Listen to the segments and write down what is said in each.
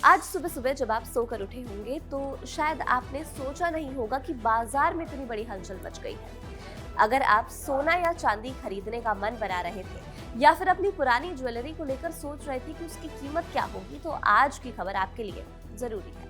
आज सुबह सुबह जब आप सोकर उठे होंगे तो शायद आपने सोचा नहीं होगा कि बाजार में इतनी बड़ी हलचल मच गई है। अगर आप सोना या चांदी खरीदने का मन बना रहे थे या फिर अपनी पुरानी ज्वेलरी को लेकर सोच रहे थे कि उसकी कीमत क्या होगी, तो आज की खबर आपके लिए जरूरी है।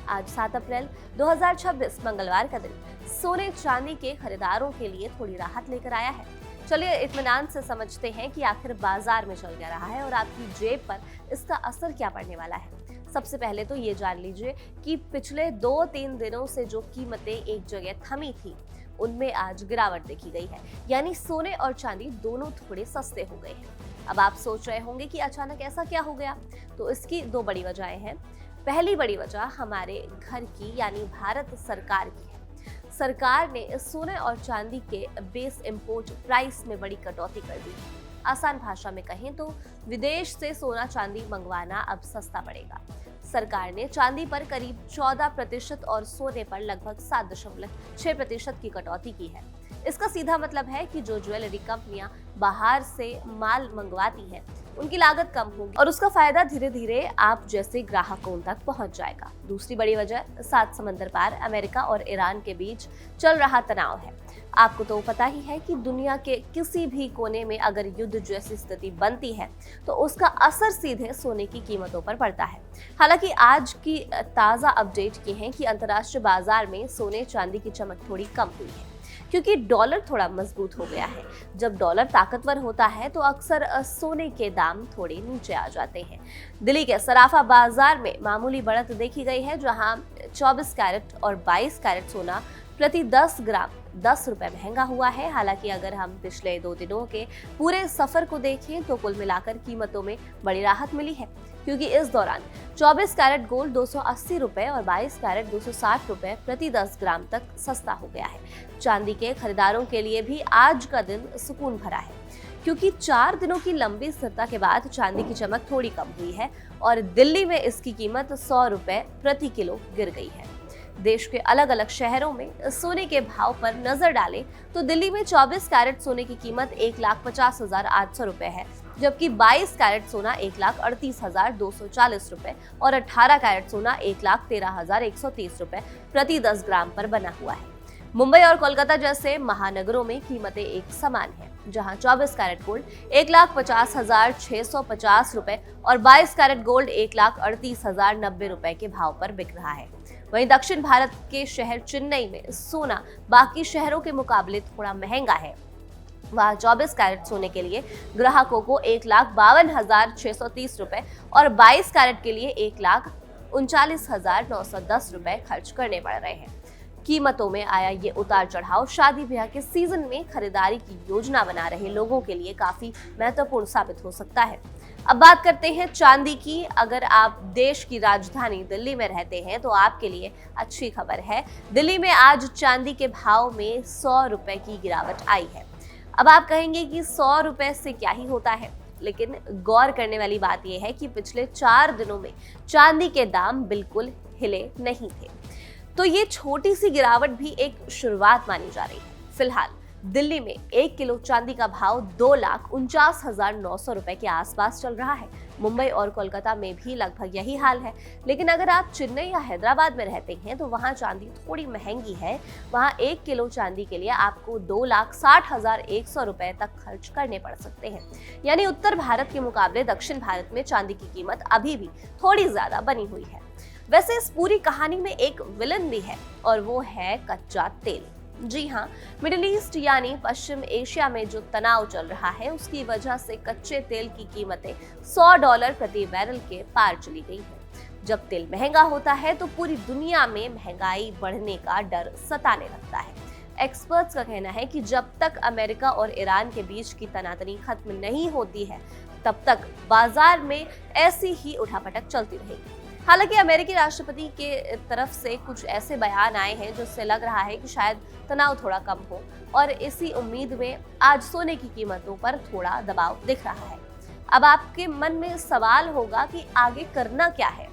आज 7 अप्रैल 2026 मंगलवार का दिन सोने चांदी के खरीदारों के लिए थोड़ी राहत लेकर आया है। चलिए इत्मीनान से समझते हैं कि आखिर बाजार में चल क्या रहा है और आपकी जेब पर इसका असर क्या पड़ने वाला है। सबसे पहले तो ये जान लीजिए कि पिछले 2-3 दिनों से जो कीमतें एक जगह थमी थी, उनमें आज गिरावट देखी गई है। यानी सोने और चांदी दोनों थोड़े सस्ते हो गए हैं। अब आप सोच रहे होंगे कि अचानक ऐसा क्या हो गया, तो इसकी दो बड़ी वजहें हैं। पहली बड़ी वजह हमारे घर की यानी भारत सरकार की है। सरकार ने सोने और चांदी के बेस इंपोर्ट प्राइस में बड़ी कटौती कर दी है। आसान भाषा में कहें तो विदेश से सोना चांदी मंगवाना अब सस्ता पड़ेगा। सरकार ने चांदी पर करीब 14% और सोने पर लगभग 7.6% की कटौती की है। इसका सीधा मतलब है कि जो ज्वेलरी कंपनियां बाहर से माल मंगवाती हैं, उनकी लागत कम होगी और उसका फायदा धीरे धीरे आप जैसे ग्राहकों तक पहुंच जाएगा। दूसरी बड़ी वजह सात समंदर पार अमेरिका और ईरान के बीच चल रहा तनाव है। आपको तो पता ही है कि दुनिया के किसी भी कोने में अगर युद्ध जैसी स्थिति बनती है तो उसका असर सीधे सोने की कीमतों पर पड़ता है। हालांकि आज की ताजा अपडेट ये है कि अंतर्राष्ट्रीय बाजार में सोने चांदी की चमक थोड़ी कम हुई है, क्योंकि डॉलर थोड़ा मजबूत हो गया है। जब डॉलर ताकतवर होता है तो अक्सर सोने के दाम थोड़े नीचे आ जाते हैं। दिल्ली के सराफा बाजार में मामूली बढ़त देखी गई है, जहां 24 कैरेट और 22 कैरेट सोना प्रति 10 ग्राम 10 रुपए महंगा हुआ है। हालांकि अगर हम पिछले 2 दिनों के पूरे सफर को देखें तो कुल मिलाकर कीमतों में बड़ी राहत मिली है, क्योंकि इस दौरान 24 कैरेट गोल्ड 280 रुपए और 22 कैरेट 260 रुपए प्रति 10 ग्राम तक सस्ता हो गया है। चांदी के खरीदारों के लिए भी आज का दिन सुकून भरा है, क्योंकि 4 दिनों की लंबी स्थिरता के बाद चांदी की चमक थोड़ी कम हुई है और दिल्ली में इसकी कीमत 100 रुपए प्रति किलो गिर गई है। देश के अलग अलग शहरों में सोने के भाव पर नजर डालें तो दिल्ली में 24 कैरेट सोने की कीमत 1,50,800 रुपए है, जबकि 22 कैरेट सोना 1,38,240 रुपए और 18 कैरेट सोना 1,13,130 रुपए प्रति 10 ग्राम पर बना हुआ है। मुंबई और कोलकाता जैसे महानगरों में कीमतें एक समान हैं, जहां 24 कैरेट गोल्ड 1,50,650 रुपए और 22 कैरेट गोल्ड 1,38,090 रुपए के भाव पर बिक रहा है। वहीं दक्षिण भारत के शहर चेन्नई में सोना बाकी शहरों के मुकाबले थोड़ा महंगा है। वहाँ 24 कैरेट सोने के लिए ग्राहकों को 1,52,630 रुपए और 22 कैरेट के लिए 1,39,910 रुपए खर्च करने पड़ रहे हैं। कीमतों में आया ये उतार चढ़ाव शादी ब्याह के सीजन में खरीदारी की योजना बना रहे लोगों के लिए काफी महत्वपूर्ण साबित हो सकता है। अब बात करते हैं चांदी की। अगर आप देश की राजधानी दिल्ली में रहते हैं तो आपके लिए अच्छी खबर है। दिल्ली में आज चांदी के भाव में 100 रुपए की गिरावट आई है। अब आप कहेंगे कि 100 रुपए से क्या ही होता है, लेकिन गौर करने वाली बात यह है कि पिछले 4 दिनों में चांदी के दाम बिल्कुल हिले नहीं थे। तो ये छोटी सी गिरावट भी एक शुरुआत मानी जा रही है। फिलहाल दिल्ली में 1 किलो चांदी का भाव 2,49,900 रुपए के आसपास चल रहा है। मुंबई और कोलकाता में भी लगभग यही हाल है। लेकिन अगर आप चेन्नई या हैदराबाद में रहते हैं तो वहां चांदी थोड़ी महंगी है। वहां 1 किलो चांदी के लिए आपको 2,60,100 रुपए तक खर्च करने पड़ सकते हैं। यानी उत्तर भारत के मुकाबले दक्षिण भारत में चांदी की कीमत अभी भी थोड़ी ज्यादा बनी हुई है। वैसे इस पूरी कहानी में एक विलन भी है और वो है कच्चा तेल। जी हाँ, मिडिल ईस्ट यानी पश्चिम एशिया में जो तनाव चल रहा है उसकी वजह से कच्चे तेल की कीमतें $100 प्रति बैरल के पार चली गई है। जब तेल महंगा होता है तो पूरी दुनिया में महंगाई बढ़ने का डर सताने लगता है। एक्सपर्ट्स का कहना है कि जब तक अमेरिका और ईरान के बीच की तनातनी खत्म नहीं होती है, तब तक बाजार में ऐसी ही उठापटक चलती रहेगी। हालांकि अमेरिकी राष्ट्रपति के तरफ से कुछ ऐसे बयान आए हैं जिससे लग रहा है कि शायद तनाव थोड़ा कम हो और इसी उम्मीद में आज सोने की कीमतों पर थोड़ा दबाव दिख रहा है। अब आपके मन में सवाल होगा कि आगे करना क्या है?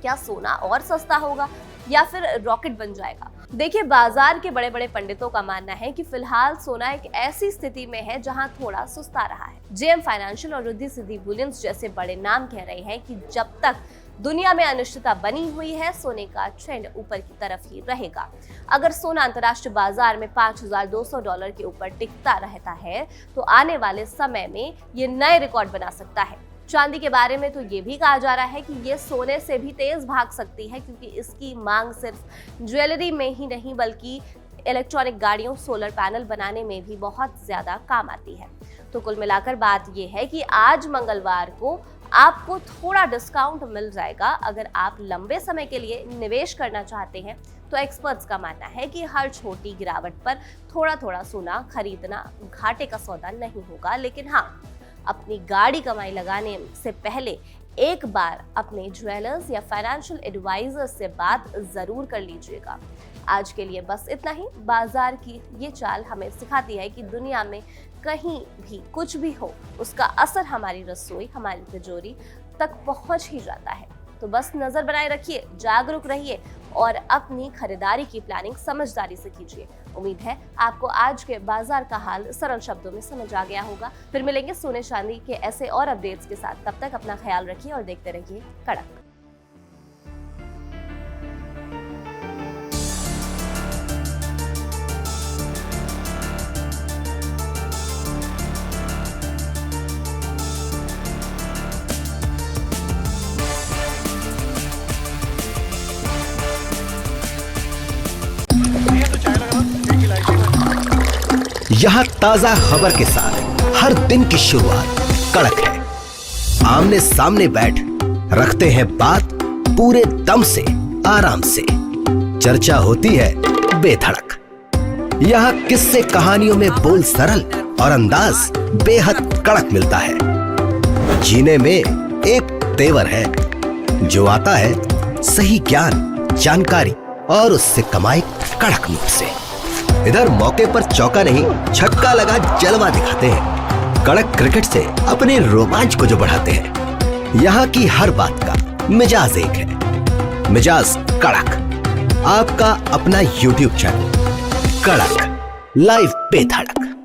क्या सोना और सस्ता होगा या फिर रॉकेट बन जाएगा? देखिए, बाजार के बड़े बड़े पंडितों का मानना है कि फिलहाल सोना एक ऐसी स्थिति में है जहां थोड़ा सुस्ता रहा है। जेएम फाइनेंशियल और रिद्धि सिद्धि बुलियंस जैसे बड़े नाम कह रहे हैं कि जब तक दुनिया में अनिश्चितता बनी हुई है, सोने का ट्रेंड ऊपर की तरफ ही रहेगा। अगर सोना अंतर्राष्ट्रीय बाजार में $5,200 के ऊपर टिकता रहता है तो आने वाले समय में ये नए रिकॉर्ड बना सकता है। चांदी के बारे में तो ये भी कहा जा रहा है कि ये सोने से भी तेज भाग सकती है, क्योंकि इसकी मांग सिर्फ ज्वेलरी में ही नहीं बल्कि इलेक्ट्रॉनिक गाड़ियों, सोलर पैनल बनाने में भी बहुत ज्यादा काम आती है। तो कुल मिलाकर बात यह है कि आज मंगलवार को आपको थोड़ा डिस्काउंट मिल जाएगा। अगर आप लंबे समय के लिए निवेश करना चाहते हैं तो एक्सपर्ट्स का मानना है कि हर छोटी गिरावट पर थोड़ा थोड़ा सोना खरीदना घाटे का सौदा नहीं होगा। लेकिन हाँ, अपनी गाड़ी कमाई लगाने से पहले एक बार अपने ज्वेलर्स या फाइनेंशियल एडवाइजर्स से बात जरूर कर लीजिएगा। आज के लिए बस इतना ही। बाजार की ये चाल हमें सिखाती है कि दुनिया में कहीं भी कुछ भी हो, उसका असर हमारी रसोई, हमारी तिजोरी तक पहुंच ही जाता है। तो बस नजर बनाए रखिए, जागरूक रहिए और अपनी खरीदारी की प्लानिंग समझदारी से कीजिए। उम्मीद है आपको आज के बाजार का हाल सरल शब्दों में समझ आ गया होगा। फिर मिलेंगे सोने चांदी के ऐसे और अपडेट्स के साथ। तब तक अपना ख्याल रखिए और देखते रहिए कड़क। यहाँ ताजा खबर के साथ हर दिन की शुरुआत कड़क है। आमने सामने बैठ रखते हैं बात पूरे दम से, आराम से। चर्चा होती है बेधड़क। यहाँ किस्से कहानियों में बोल सरल और अंदाज बेहद कड़क मिलता है। जीने में एक तेवर है जो आता है सही ज्ञान, जानकारी और उससे कमाई कड़क नोट से। इधर मौके पर चौका नहीं, छक्का लगा जलवा दिखाते हैं। कड़क क्रिकेट से अपने रोमांच को जो बढ़ाते हैं। यहाँ की हर बात का मिजाज एक है, मिजाज कड़क। आपका अपना YouTube चैनल कड़क, लाइव बेधड़क।